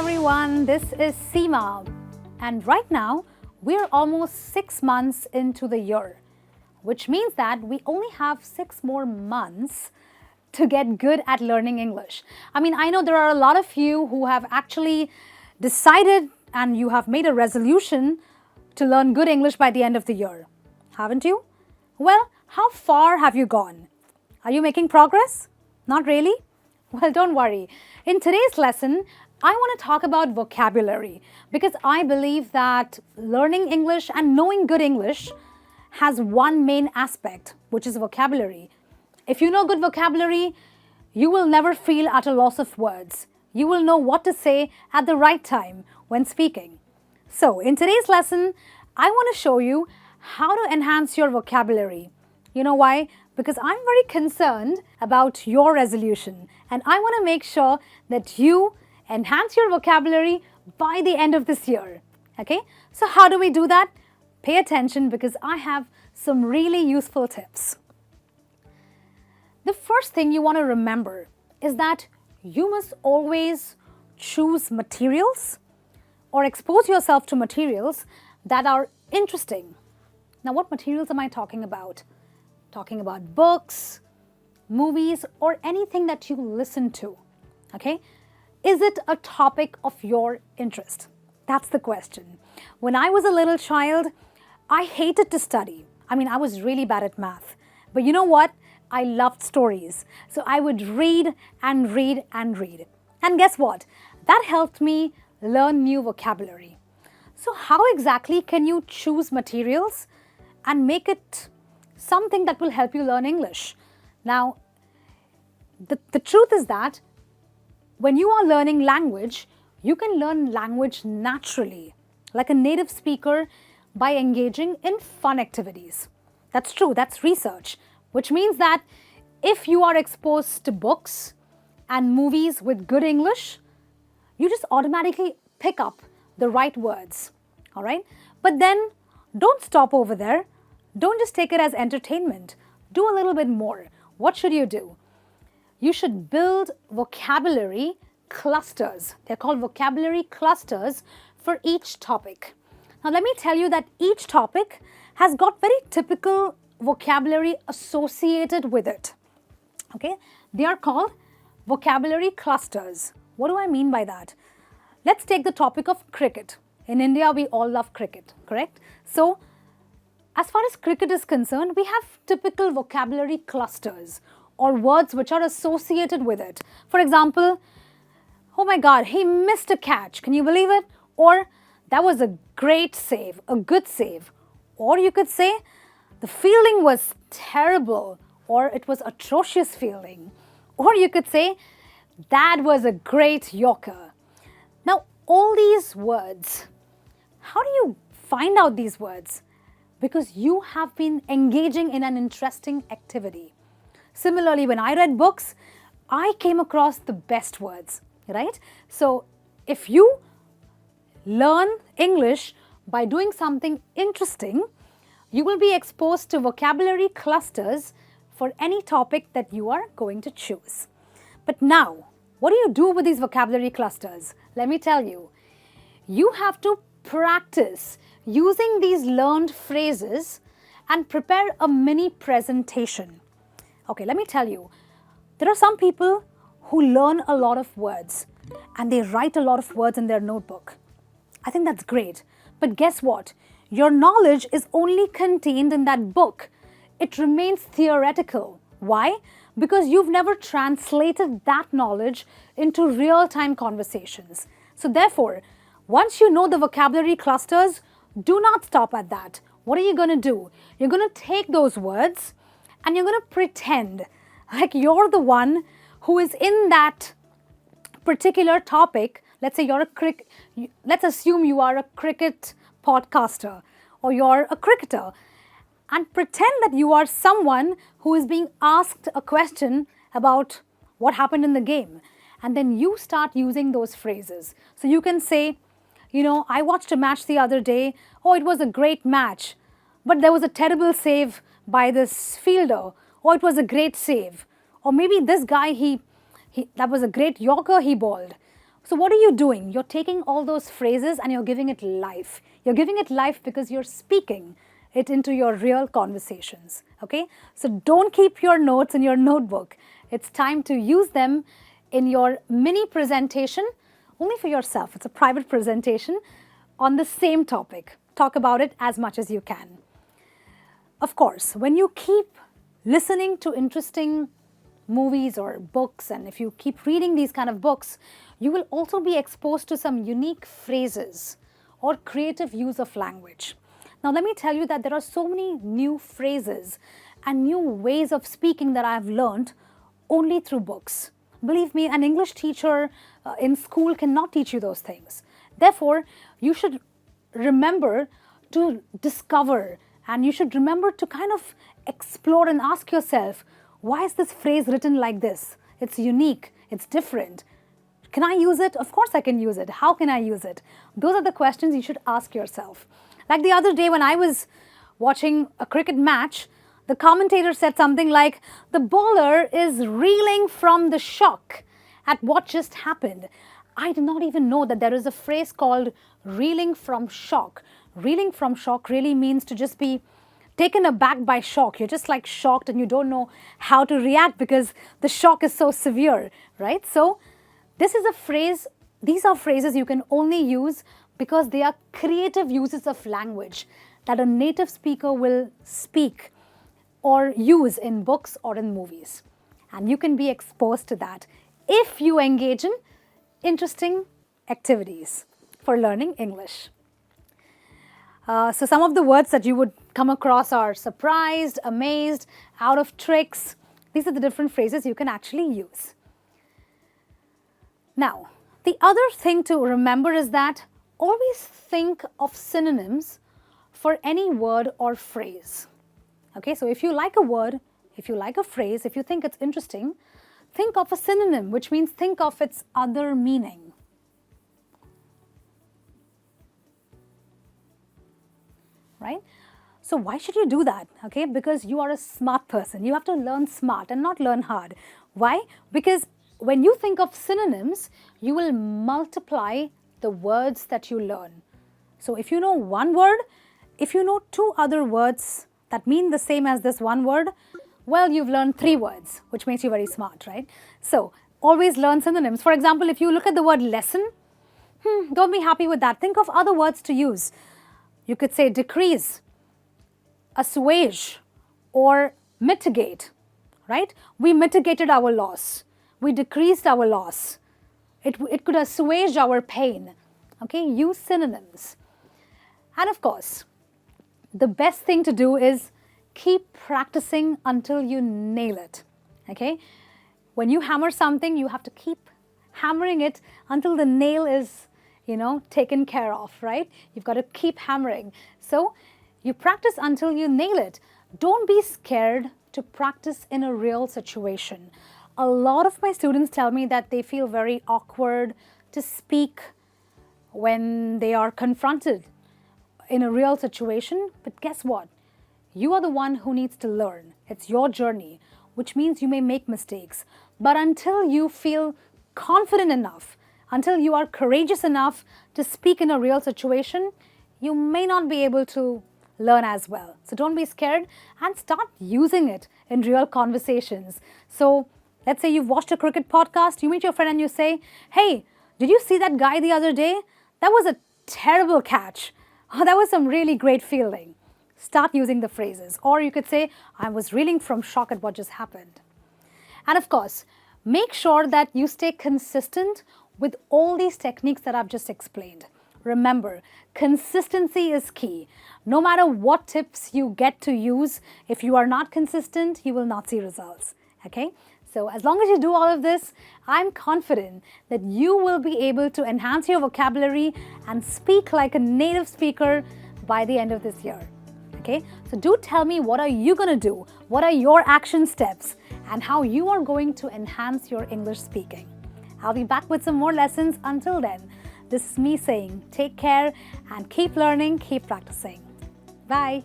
everyone, this is Ceema, and right now we're almost 6 months into the year, which means that we only have 6 more months to get good at learning English. I know there are a lot of you who have actually decided and you have made a resolution to learn good English by the end of the year, haven't you? Well, how far have you gone? Are you making progress? Not really? Well, don't worry. In today's lesson, I want to talk about vocabulary because I believe that learning English and knowing good English has one main aspect, which is vocabulary. If you know good vocabulary, you will never feel at a loss of words. You will know what to say at the right time when speaking. So, in today's lesson, I want to show you how to enhance your vocabulary. You know why? Because I'm very concerned about your resolution and I want to make sure that you enhance your vocabulary by the end of this year. Okay? So how do we do that? Pay attention because I have some really useful tips. The first thing you want to remember is that you must always choose materials or expose yourself to materials that are interesting. Now, what materials am I talking about? Talking about books, movies, or anything that you listen to. Okay? Is it a topic of your interest? That's the question. When I was a little child, I hated to study. I was really bad at math. But you know what? I loved stories. So I would read and read and read. And guess what? That helped me learn new vocabulary. So how exactly can you choose materials and make it something that will help you learn English? Now, the truth is that when you are learning language, you can learn language naturally, like a native speaker, by engaging in fun activities. That's true, that's research, which means that if you are exposed to books and movies with good English, you just automatically pick up the right words, all right? But then don't stop over there. Don't just take it as entertainment. Do a little bit more. What should you do? You should build vocabulary clusters. They're called vocabulary clusters for each topic. Now, let me tell you that each topic has got very typical vocabulary associated with it. Okay? They are called vocabulary clusters. What do I mean by that? Let's take the topic of cricket. In India, we all love cricket, correct? So, as far as cricket is concerned, we have typical vocabulary clusters or words which are associated with it. For example, oh my God, he missed a catch. Can you believe it? Or that was a great save, a good save. Or you could say the fielding was terrible or it was atrocious fielding. Or you could say that was a great Yorker. Now, all these words, how do you find out these words? Because you have been engaging in an interesting activity. Similarly, when I read books, I came across the best words, right? So, if you learn English by doing something interesting, you will be exposed to vocabulary clusters for any topic that you are going to choose. But now, what do you do with these vocabulary clusters? Let me tell you. You have to practice using these learned phrases and prepare a mini presentation. Okay, let me tell you, there are some people who learn a lot of words and they write a lot of words in their notebook. I think that's great. But guess what? Your knowledge is only contained in that book. It remains theoretical. Why? Because you've never translated that knowledge into real-time conversations. So therefore, once you know the vocabulary clusters, do not stop at that. What are you going to do? You're going to take those words and you're going to pretend like you're the one who is in that particular topic. Let's say let's assume you are a cricket podcaster or you're a cricketer, and pretend that you are someone who is being asked a question about what happened in the game. And then you start using those phrases. So you can say, I watched a match the other day. Oh, it was a great match. But there was a terrible save by this fielder. Oh, it was a great save. Or maybe this guy, that was a great Yorker he bowled. So what are you doing? You're taking all those phrases and you're giving it life. You're giving it life because you're speaking it into your real conversations, okay? So don't keep your notes in your notebook. It's time to use them in your mini presentation, only for yourself. It's a private presentation on the same topic. Talk about it as much as you can. Of course, when you keep listening to interesting movies or books, and if you keep reading these kind of books, you will also be exposed to some unique phrases or creative use of language. Now, let me tell you that there are so many new phrases and new ways of speaking that I've learned only through books. Believe me, an English teacher in school cannot teach you those things. Therefore, you should remember to discover, and you should remember to kind of explore and ask yourself, why is this phrase written like this? It's unique, it's different. Can I use it? Of course I can use it. How can I use it? Those are the questions you should ask yourself. Like the other day when I was watching a cricket match, the commentator said something like, the bowler is reeling from the shock at what just happened. I did not even know that there is a phrase called reeling from shock. Reeling from shock really means to just be taken aback by shock. You're just like shocked and you don't know how to react because the shock is so severe, right? So this is a phrase, these are phrases you can only use because they are creative uses of language that a native speaker will speak or use in books or in movies. And you can be exposed to that if you engage in interesting activities for learning English. So some of the words that you would come across are surprised, amazed, out of tricks. These are the different phrases you can actually use. Now, the other thing to remember is that always think of synonyms for any word or phrase. Okay, so if you like a word, if you like a phrase, if you think it's interesting, think of a synonym, which means think of its other meaning. Right? So why should you do that? Okay, because you are a smart person. You have to learn smart and not learn hard. Why? Because when you think of synonyms, you will multiply the words that you learn. So if you know one word, if you know two other words that mean the same as this one word, well, you've learned 3 words, which makes you very smart, right? So always learn synonyms. For example, if you look at the word lesson, don't be happy with that. Think of other words to use. You could say decrease, assuage, or mitigate, right? We mitigated our loss. We decreased our loss. It could assuage our pain. Okay, use synonyms. And of course, the best thing to do is keep practicing until you nail it. Okay? When you hammer something, you have to keep hammering it until the nail is, taken care of, right? You've got to keep hammering. So you practice until you nail it. Don't be scared to practice in a real situation. A lot of my students tell me that they feel very awkward to speak when they are confronted in a real situation. But guess what? You are the one who needs to learn. It's your journey, which means you may make mistakes. But until you feel confident enough, until you are courageous enough to speak in a real situation, you may not be able to learn as well. So don't be scared and start using it in real conversations. So let's say you've watched a cricket podcast, you meet your friend and you say, hey, did you see that guy the other day? That was a terrible catch. Oh, that was some really great fielding. Start using the phrases. Or you could say, I was reeling from shock at what just happened. And of course, make sure that you stay consistent with all these techniques that I've just explained. Remember, consistency is key. No matter what tips you get to use, if you are not consistent, you will not see results. Okay? So as long as you do all of this, I'm confident that you will be able to enhance your vocabulary and speak like a native speaker by the end of this year. Okay? So do tell me, what are you going to do? What are your action steps? And how you are going to enhance your English speaking. I'll be back with some more lessons. Until then, this is me saying take care and keep learning, keep practicing. Bye.